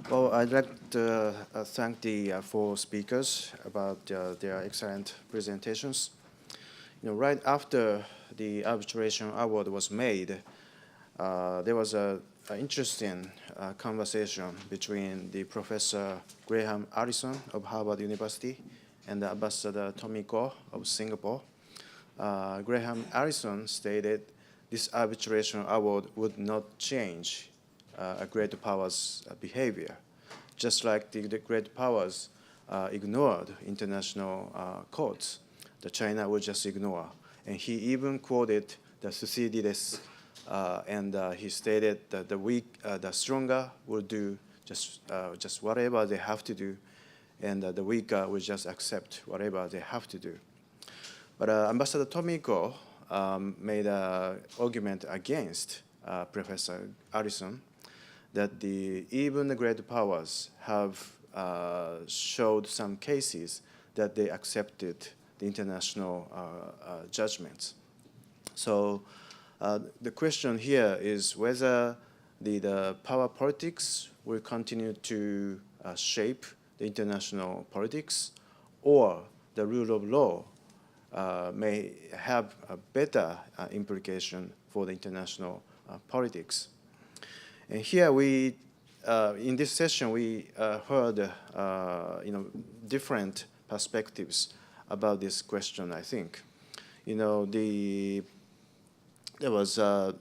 Well, I'd like to thank the four speakers about their excellent presentations. Right after the arbitration award was made, there was an interesting conversation between the Professor Graham Allison of Harvard University and the Ambassador Tomiko of Singapore. Graham Allison stated this arbitration award would not change a great power's behavior, just like the great powers ignored international courts. The China would just ignore. And he even quoted the Thucydides, and he stated that the stronger will do just whatever they have to do, and the weaker will just accept whatever they have to do. But Ambassador Tomiko made an argument against Professor Allison that even the great powers have showed some cases that they accepted the international judgments. So the question here is whether the power politics will continue to shape the international politics, or the rule of law may have a better implication for the international politics. And here we, in this session, we heard different perspectives about this question, I think. There was a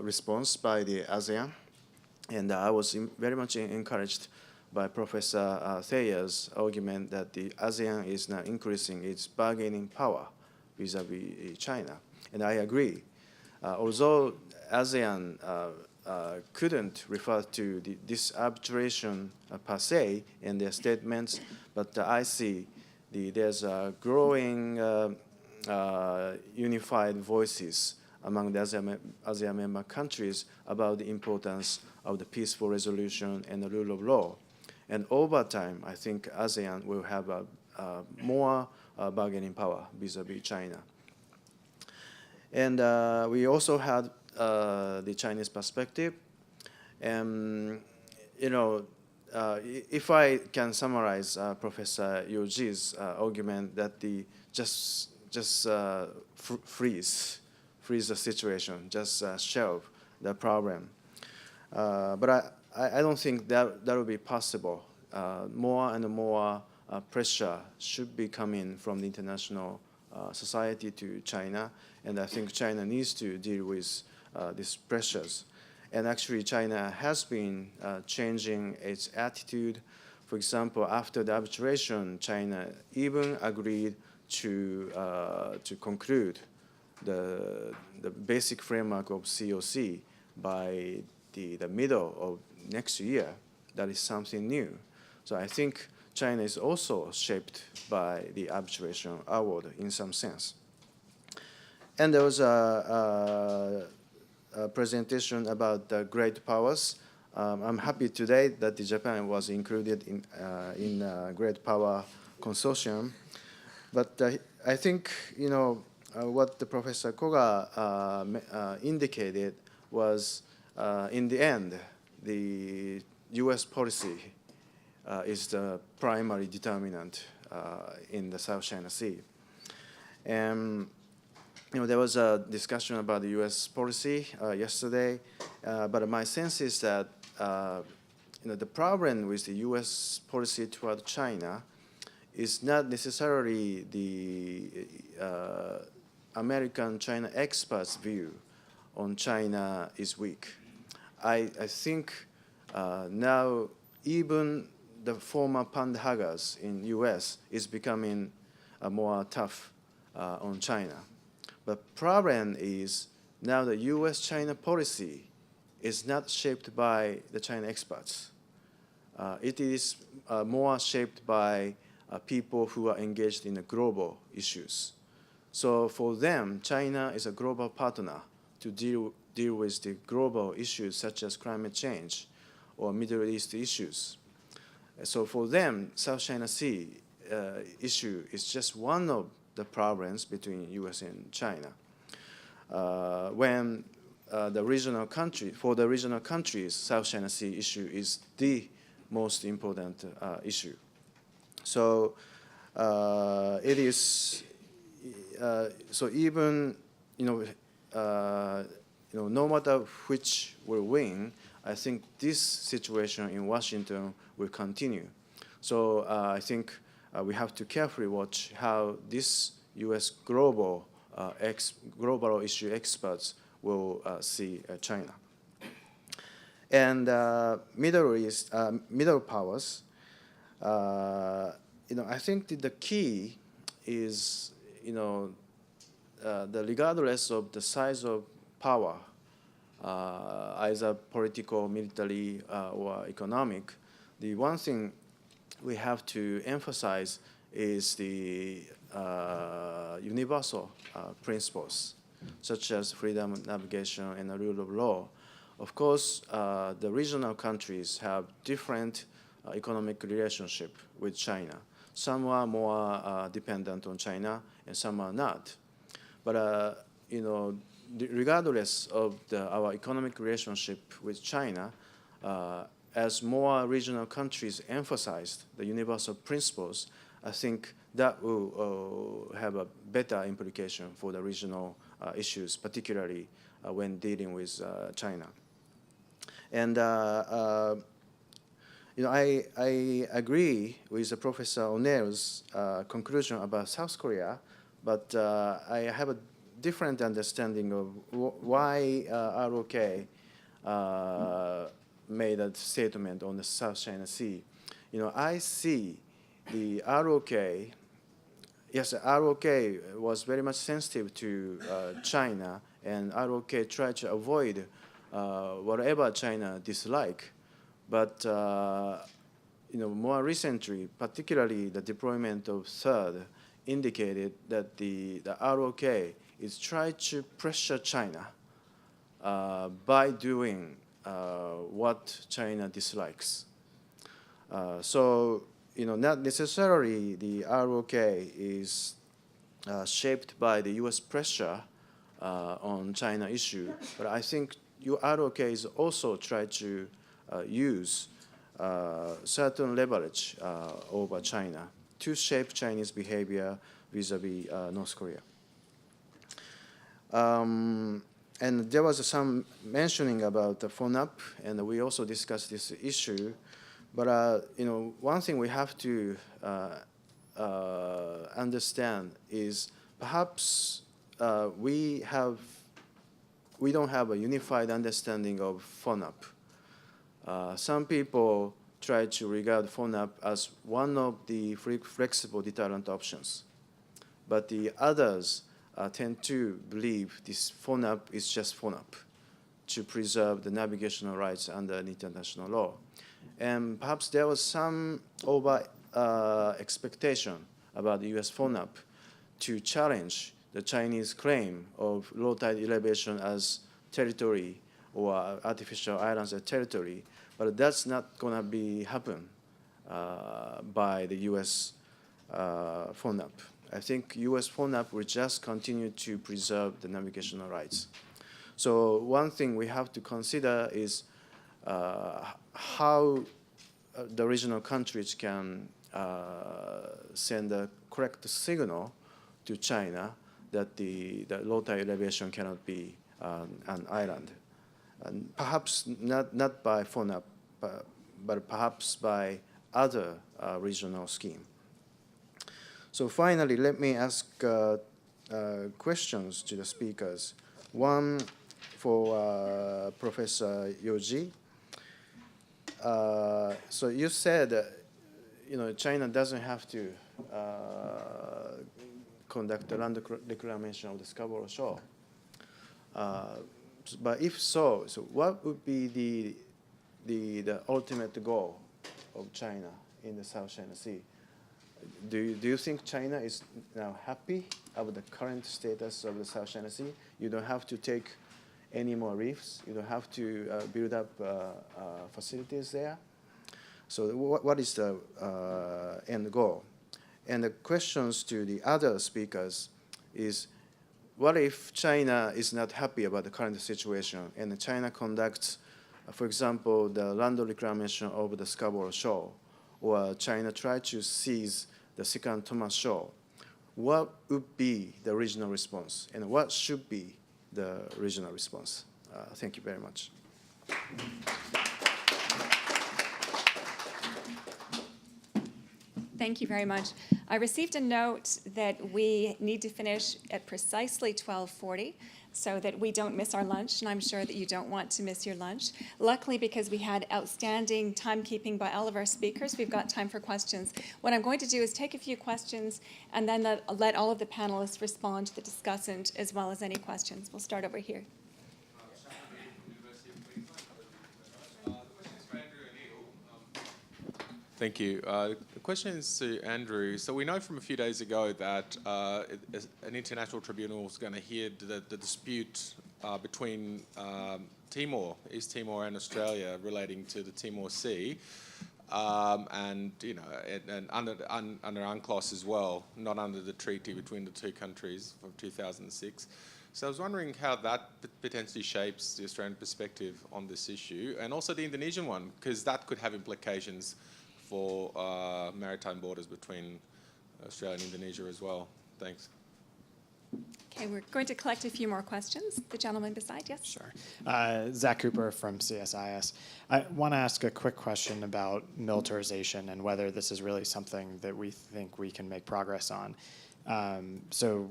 response by the ASEAN, and I was very much encouraged by Professor Thayer's argument that the ASEAN is now increasing its bargaining power vis-a-vis China. And I agree. Although ASEAN couldn't refer to this arbitration per se in their statements, but I see there's a growing unified voices among the ASEAN member countries about the importance of the peaceful resolution and the rule of law. And over time, I think ASEAN will have more bargaining power vis-a-vis China. And we also had the Chinese perspective. And, if I can summarize Professor Yoji's argument that just freeze the situation, just shelve the problem. But I don't think that will be possible. More and more pressure should be coming from the international society to China, and I think China needs to deal with these pressures. And actually, China has been changing its attitude. For example, after the arbitration, China even agreed to conclude the basic framework of COC by the middle of next year. That is something new. So I think China is also shaped by the arbitration award in some sense. And there was a presentation about the great powers. I'm happy today that Japan was included in Great Power Consortium. But I think, what the Professor Koga indicated was, in the end, the U.S. policy is the primary determinant in the South China Sea. And there was a discussion about the U.S. policy yesterday, but my sense is that the problem with the U.S. policy toward China is not necessarily the American China experts' view on China is weak. I think now even the former panhandlers in U.S. is becoming more tough on China. But problem is now the U.S.-China policy is not shaped by the China experts. It is more shaped by people who are engaged in the global issues. So for them, China is a global partner to deal with the global issues such as climate change or Middle East issues. So for them, South China Sea issue is just one of the problems between U.S. and China. For the regional countries, South China Sea issue is the most important issue. So it is so even no matter which will win, I think this situation in Washington will continue. So I think we have to carefully watch how this U.S. global issue experts will see China. And middle powers, I think the key is, regardless of the size of power, either political, military, or economic, the one thing we have to emphasize is the universal principles, such as freedom of navigation and the rule of law. Of course, the regional countries have different economic relationship with China. Some are more dependent on China, and some are not. But regardless of our economic relationship with China, as more regional countries emphasized the universal principles, I think that will have a better implication for the regional issues, particularly when dealing with China. And I agree with Professor O'Neill's conclusion about South Korea, but I have a different understanding of why ROK made a statement on the South China Sea. I see the ROK, yes, ROK was very much sensitive to China, and ROK tried to avoid whatever China dislike. But more recently, particularly the deployment of THIRD indicated that the ROK is trying to pressure China by doing what China dislikes. So, not necessarily the ROK is shaped by the U.S. pressure on China issue, but I think ROK is also trying to use certain leverage over China to shape Chinese behavior vis-a-vis North Korea. And there was some mentioning about the FONAP, and we also discussed this issue. But one thing we have to understand is perhaps we don't have a unified understanding of FONAP. Some people try to regard FONAP as one of the flexible deterrent options, but the others tend to believe this FONAP is just FONAP to preserve the navigational rights under international law. And perhaps there was some over expectation about the U.S. FONAP to challenge the Chinese claim of low tide elevation as territory or artificial islands as territory, but that's not going to be happen by the U.S. FONAP. I think U.S. FONAP will just continue to preserve the navigational rights. So one thing we have to consider is how the regional countries can send a correct signal to China that the low tide elevation cannot be an island. And perhaps not by FONAP, but perhaps by other regional scheme. So finally, let me ask questions to the speakers. One for Professor Yoji. So you said, China doesn't have to conduct the land reclamation of the Scarborough Shoal. But if so, what would be the ultimate goal of China in the South China Sea? Do you think China is now happy about the current status of the South China Sea? You don't have to take any more reefs. You don't have to build up facilities there. So what is the end goal? And the questions to the other speakers is, what if China is not happy about the current situation and China conducts For example, the land reclamation of the Scarborough Shoal, or China tried to seize the second Thomas Shoal, what would be the regional response, and what should be the regional response? Thank you very much. Thank you very much. I received a note that we need to finish at precisely 12:40 so that we don't miss our lunch, and I'm sure that you don't want to miss your lunch. Luckily, because we had outstanding timekeeping by all of our speakers, we've got time for questions. What I'm going to do is take a few questions and then let all of the panelists respond to the discussant as well as any questions. We'll start over here. Thank you. The question is to Andrew. So we know from a few days ago that an international tribunal is going to hear the dispute between Timor, East Timor, and Australia relating to the Timor Sea, and under UNCLOS as well, not under the treaty between the two countries from 2006. So I was wondering how that potentially shapes the Australian perspective on this issue, and also the Indonesian one, because that could have implications for maritime borders between Australia and Indonesia as well. Thanks. Okay, we're going to collect a few more questions. The gentleman beside, yes? Sure. Zach Cooper from CSIS. I want to ask a quick question about militarization and whether this is really something that we think we can make progress on. So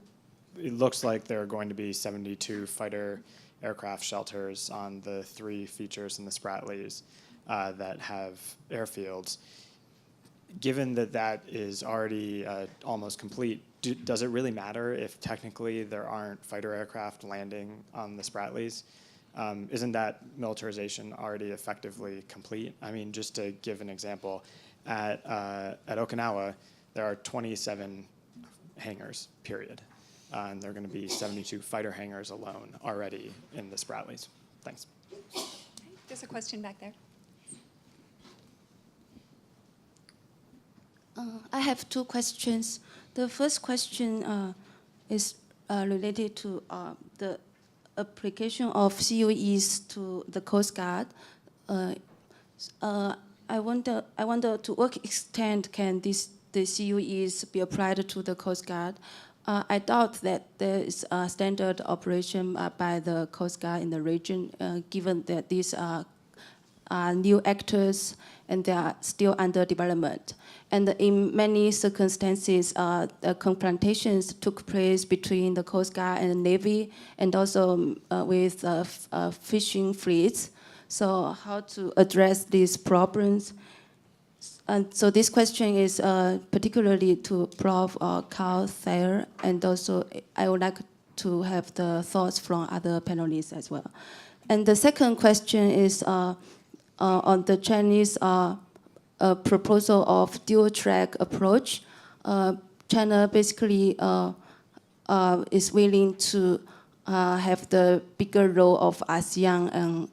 it looks like there are going to be 72 fighter aircraft shelters on the 3 features in the Spratlys that have airfields. Given that that is already almost complete, does it really matter if technically there aren't fighter aircraft landing on the Spratlys? Isn't that militarization already effectively complete? I mean, just to give an example, at Okinawa, there are 27 hangars, period. And there are going to be 72 fighter hangars alone already in the Spratlys. Thanks. Okay, there's a question back there. I have 2 questions. The first question is related to the application of CUEs to the Coast Guard. I wonder to what extent can the CUEs be applied to the Coast Guard? I doubt that there is a standard operation by the Coast Guard in the region, given that these are new actors and they are still under development. And in many circumstances, the confrontations took place between the Coast Guard and the Navy, and also with fishing fleets. So how to address these problems? And so this question is particularly to Prof. Carl Thayer, and also I would like to have the thoughts from other panelists as well. And the second question is on the Chinese proposal of dual-track approach. China basically is willing to have the bigger role of ASEAN and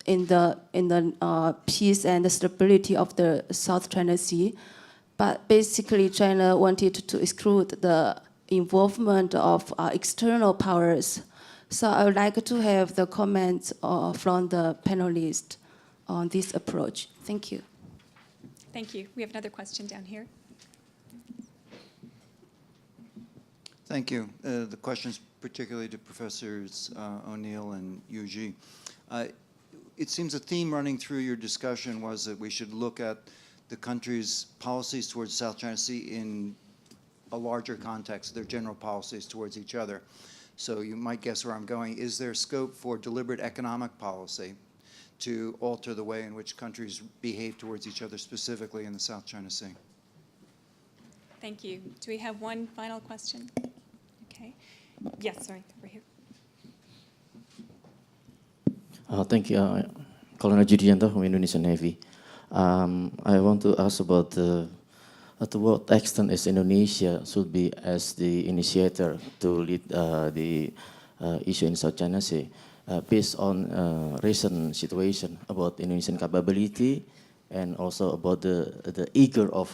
in the peace and the stability of the South China Sea. But basically, China wanted to exclude the involvement of external powers. So I would like to have the comments from the panelists on this approach. Thank you. Thank you. We have another question down here. Thank you. The question is particularly to Professors O'Neill and Yuji. It seems a theme running through your discussion was that we should look at the country's policies towards South China Sea in a larger context, their general policies towards each other. So you might guess where I'm going. Is there scope for deliberate economic policy to alter the way in which countries behave towards each other, specifically in the South China Sea? Thank you. Do we have one final question? Okay. Yes, sorry, over here. Thank you, Colonel Judianto from Indonesian Navy. I want to ask about to what extent is Indonesia should be as the initiator to lead the issue in South China Sea, based on recent situation about Indonesian capability and also about the eager of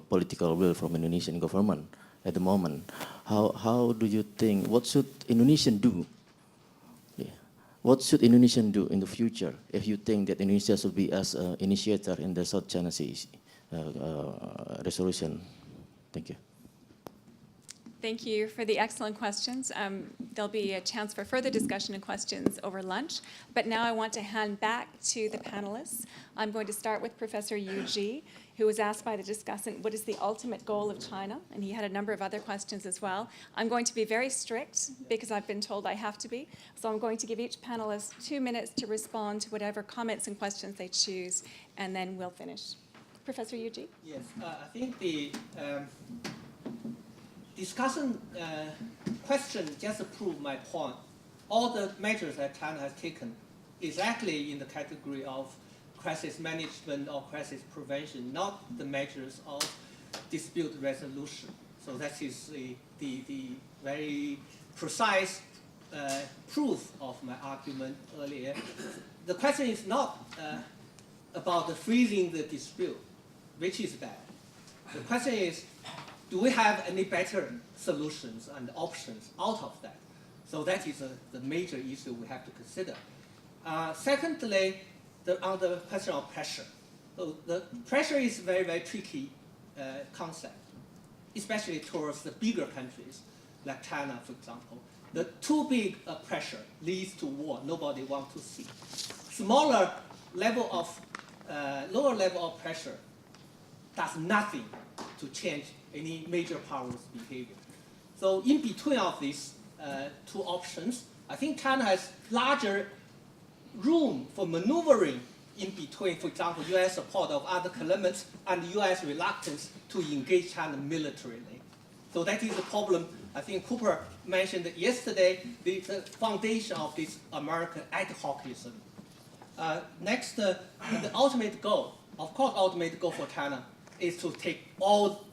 political will from Indonesian government at the moment. How do you think, what should Indonesian do what should Indonesia do in the future if you think that Indonesia should be as an initiator in the South China Sea resolution? Thank you. Thank you for the excellent questions. There'll be a chance for further discussion and questions over lunch. But now I want to hand back to the panelists. I'm going to start with Professor Yu Ji, who was asked by the discussant, what is the ultimate goal of China? And he had a number of other questions as well. I'm going to be very strict because I've been told I have to be. So I'm going to give each panelist 2 minutes to respond to whatever comments and questions they choose, and then we'll finish. Professor Yu Ji? Yes, I think the discussion question just proved my point. All the measures that China has taken is actually in the category of crisis management or crisis prevention, not the measures of dispute resolution. So that is the very precise proof of my argument earlier. The question is not about the freezing the dispute, which is bad. The question is, do we have any better solutions and options out of that? So that is the major issue we have to consider. Secondly, on the question of pressure. So the pressure is a very, very tricky concept, especially towards the bigger countries, like China, for example. The too big a pressure leads to war nobody wants to see. Smaller level of, lower level of pressure does nothing to change any major powers' behavior. So in between of these two options, I think China has larger room for maneuvering in between, for example, U.S. support of other claimants and U.S. reluctance to engage China militarily. So that is the problem. I think Cooper mentioned yesterday the foundation of this American ad hocism. Next, the ultimate goal, of course, ultimate goal for China is to take all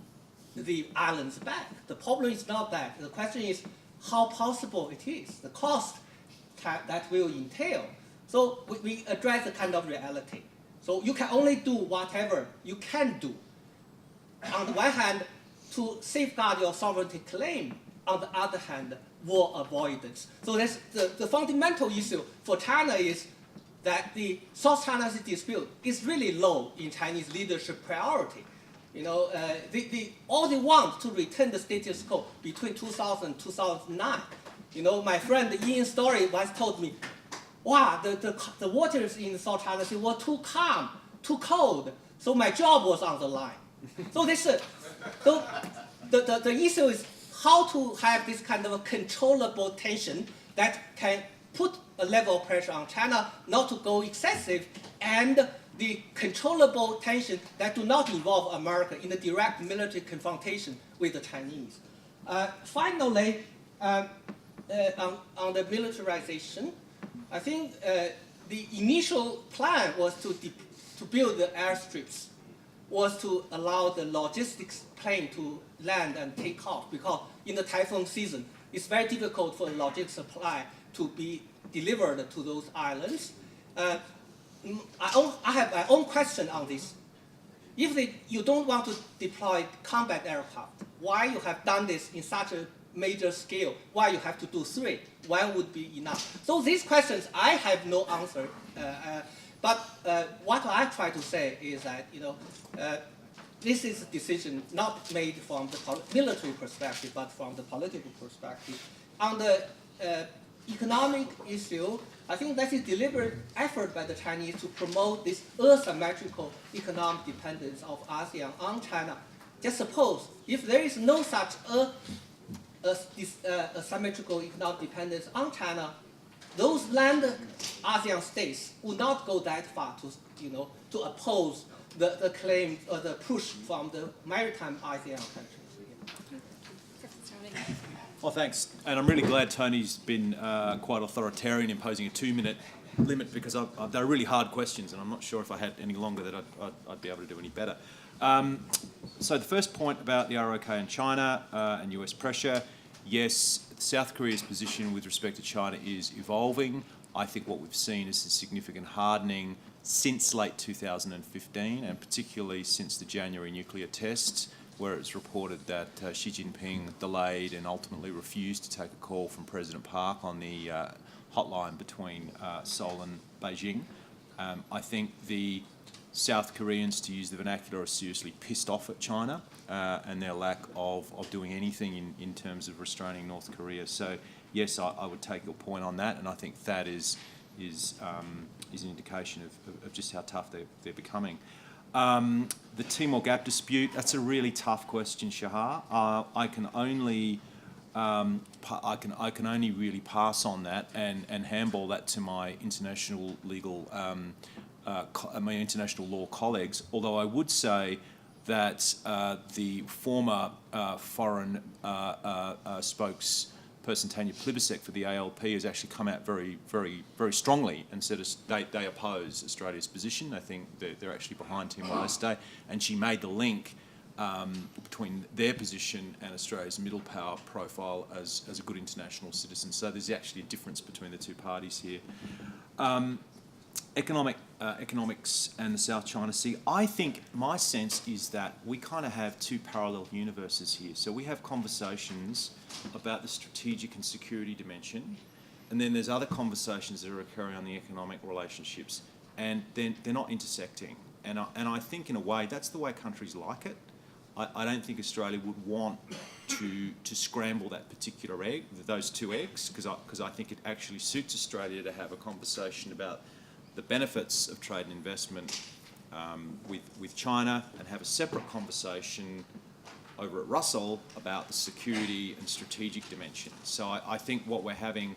the islands back. The problem is not that. The question is how possible it is, the cost that will entail. So we address the kind of reality. So you can only do whatever you can do. On the one hand, to safeguard your sovereignty claim. On the other hand, war avoidance. So that's the fundamental issue for China is that the South China Sea dispute is really low in Chinese leadership priority. You know, all they want to return the status quo between 2000 and 2009. You know, my friend Ian Story once told me, wow, the waters in the South China Sea were too calm, too cold, so my job was on the line. So the issue is how to have this kind of a controllable tension that can put a level of pressure on China not to go excessive, and the controllable tension that do not involve America in a direct military confrontation with the Chinese. Finally, on the militarization, I think the initial plan was to build the airstrips, was to allow the logistics plane to land and take off, because in the typhoon season, it's very difficult for the logistics supply to be delivered to those islands. I have my own question on this. If you don't want to deploy combat aircraft, why you have done this in such a major scale? Why you have to do 3? One would be enough. So these questions, I have no answer. But what I try to say is that, you know, this is a decision not made from the military perspective, but from the political perspective. On the economic issue, I think that is a deliberate effort by the Chinese to promote this asymmetrical economic dependence of ASEAN on China. Just suppose if there is no such asymmetrical economic dependence on China, those land ASEAN states would not go that far to, you know, to oppose the claim or the push from the maritime ASEAN countries. Well, thanks. And I'm really glad Tony's been quite authoritarian imposing a 2-minute limit, because they're really hard questions, and I'm not sure if I had any longer that I'd be able to do any better. So the first point about the ROK and China and US pressure, yes, South Korea's position with respect to China is evolving. I think what we've seen is a significant hardening since late 2015, and particularly since the January nuclear tests, where it's reported that Xi Jinping delayed and ultimately refused to take a call from President Park on the hotline between Seoul and Beijing. I think the South Koreans, to use the vernacular, are seriously pissed off at China and their lack of doing anything in terms of restraining North Korea. So yes, I would take your point on that, and I think that is an indication of just how tough they're becoming. The Timor Gap dispute, that's a really tough question, Shahar. I can only really pass on that and handball that to my international legal, my international law colleagues. Although I would say that the former foreign spokesperson Tanya Plibersek for the ALP has actually come out very, very, very strongly and said they oppose Australia's position. They think they're actually behind Timor-Leste, and she made the link between their position and Australia's middle power profile as a good international citizen. So there's actually a difference between the two parties here. Economics and the South China Sea. I think my sense is that we kind of have two parallel universes here. So we have conversations about the strategic and security dimension, and then there's other conversations that are occurring on the economic relationships, and they're not intersecting. And I think in a way that's the way countries like it. I don't think Australia would want to scramble that particular egg, those two eggs, because I think it actually suits Australia to have a conversation about the benefits of trade and investment with China, and have a separate conversation over at Russell about the security and strategic dimension. So I think what we're having,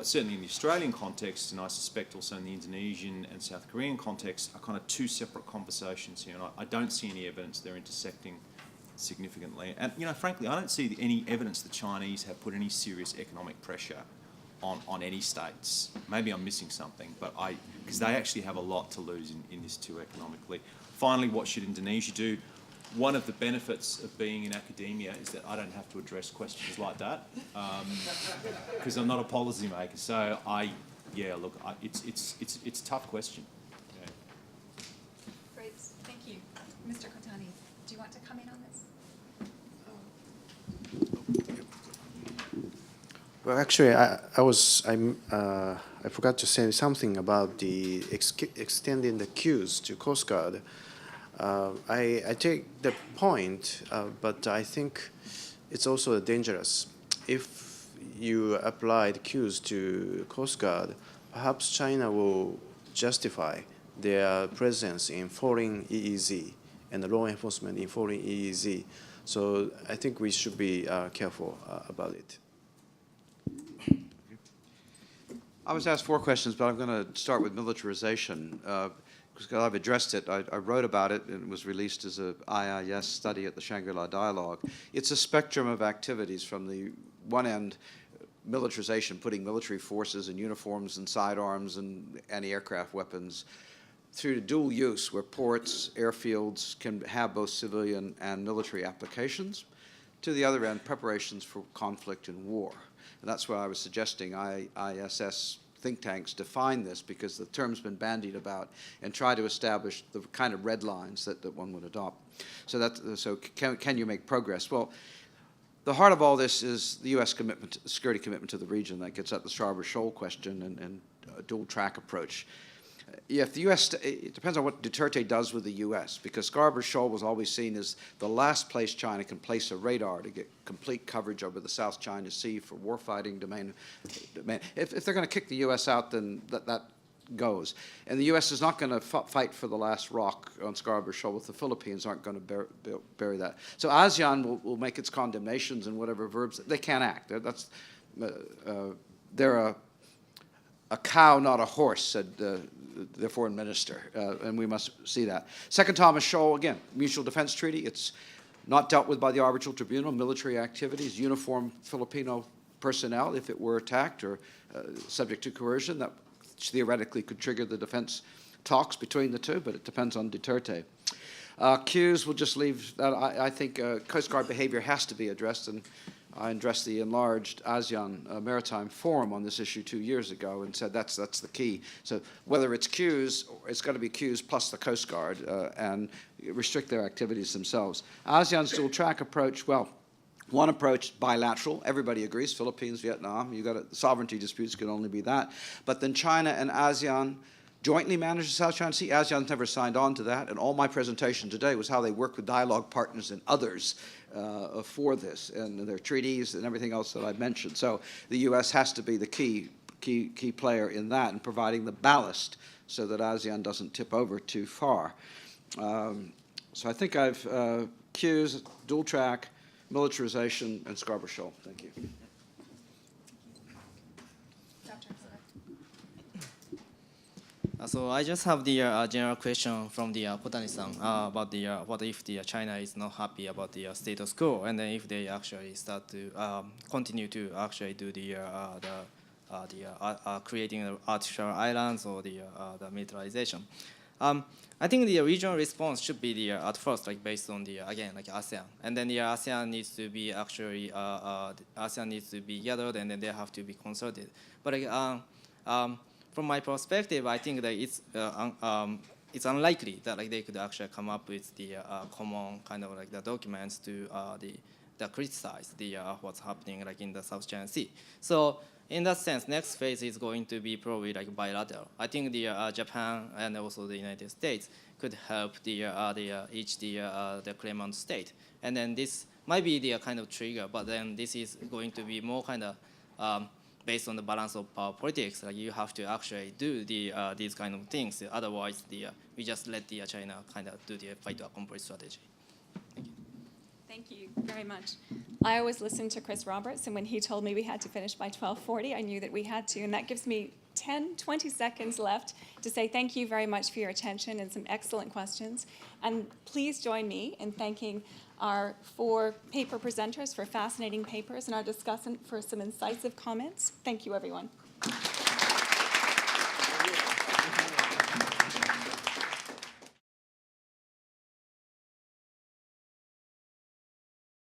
certainly in the Australian context, and I suspect also in the Indonesian and South Korean context, are kind of two separate conversations here, and I don't see any evidence they're intersecting significantly. And frankly, I don't see any evidence the Chinese have put any serious economic pressure on any states. Maybe I'm missing something, but because they actually have a lot to lose in this too economically. Finally, what should Indonesia do? One of the benefits of being in academia is that I don't have to address questions like that because I'm not a policymaker. So it's a tough question. Yeah. Great, thank you. Mr. Kotani, do you want to come in on this? Well, actually, I forgot to say something about the extending the queues to Coast Guard. I take the point, but I think it's also dangerous. If you apply the queues to Coast Guard, perhaps China will justify their presence in foreign EEZ and the law enforcement in foreign EEZ. So I think we should be careful about it. I was asked 4 questions, but I'm going to start with militarization. Because I've addressed it. I wrote about it, and it was released as an IIS study at the Shangri-La Dialogue. It's a spectrum of activities from the one end, militarization, putting military forces in uniforms and sidearms and anti-aircraft weapons, through to dual use, where ports, airfields can have both civilian and military applications, to the other end, preparations for conflict and war. And that's why I was suggesting ISS think tanks define this, because the term's been bandied about, and try to establish the kind of red lines that one would adopt. So can you make progress? Well, the heart of all this is the U.S. commitment, security commitment to the region. That gets at the Scarborough Shoal question and a dual track approach. If the U.S., it depends on what Duterte does with the U.S., because Scarborough Shoal was always seen as the last place China can place a radar to get complete coverage over the South China Sea for warfighting domain. If they're going to kick the U.S. out, then that goes. And the U.S. is not going to fight for the last rock on Scarborough Shoal if the Philippines aren't going to bury that. So ASEAN will make its condemnations and whatever verbs. They can't act. They're a cow, not a horse, said the foreign minister, and we must see that. Second Thomas Shoal, again, mutual defense treaty. It's not dealt with by the arbitral tribunal. Military activities, uniformed Filipino personnel, if it were attacked or subject to coercion, that theoretically could trigger the defense talks between the two, but it depends on Duterte. Queues, we'll just leave that. I think Coast Guard behavior has to be addressed, and I addressed the enlarged ASEAN Maritime Forum on this issue 2 years ago and said that's the key. So whether it's queues, it's got to be queues plus the Coast Guard and restrict their activities themselves. ASEAN's dual track approach, well, One approach, bilateral, everybody agrees, Philippines, Vietnam, you got sovereignty disputes could only be that. But then China and ASEAN jointly manage the South China Sea. ASEAN's never signed on to that, and all my presentation today was how they work with dialogue partners and others for this, and their treaties and everything else that I mentioned. So the U.S. has to be the key player in that, and providing the ballast so that ASEAN doesn't tip over too far. So I think I've cues, dual track, militarization, and Scarborough Shoal. Thank you. So I just have the general question from the Kotani-san about the what if the China is not happy about the status quo, and then if they actually start to continue to actually do the creating the artificial islands or the militarization. I think the regional response should be the at first like based on the again like ASEAN, and then the ASEAN needs to be actually ASEAN needs to be gathered, and then they have to be consulted. But from my perspective, I think that it's unlikely that like they could actually come up with the common kind of like the documents to criticize the what's happening like in the South China Sea. So in that sense, next phase is going to be probably like bilateral. I think the Japan and also the United States could help the claimant state, and then this might be the kind of trigger. But then this is going to be more kind of based on the balance of power politics. Like you have to actually do these kind of things. Otherwise, we just let the China kind of do the fight to accomplish strategy. Thank you very much. I always listened to Chris Roberts, and when he told me we had to finish by 12:40, I knew that we had to, and that gives me 10, 20 seconds left to say thank you very much for your attention and some excellent questions. And please join me in thanking our 4 paper presenters for fascinating papers and our discussant for some incisive comments. Thank you, everyone.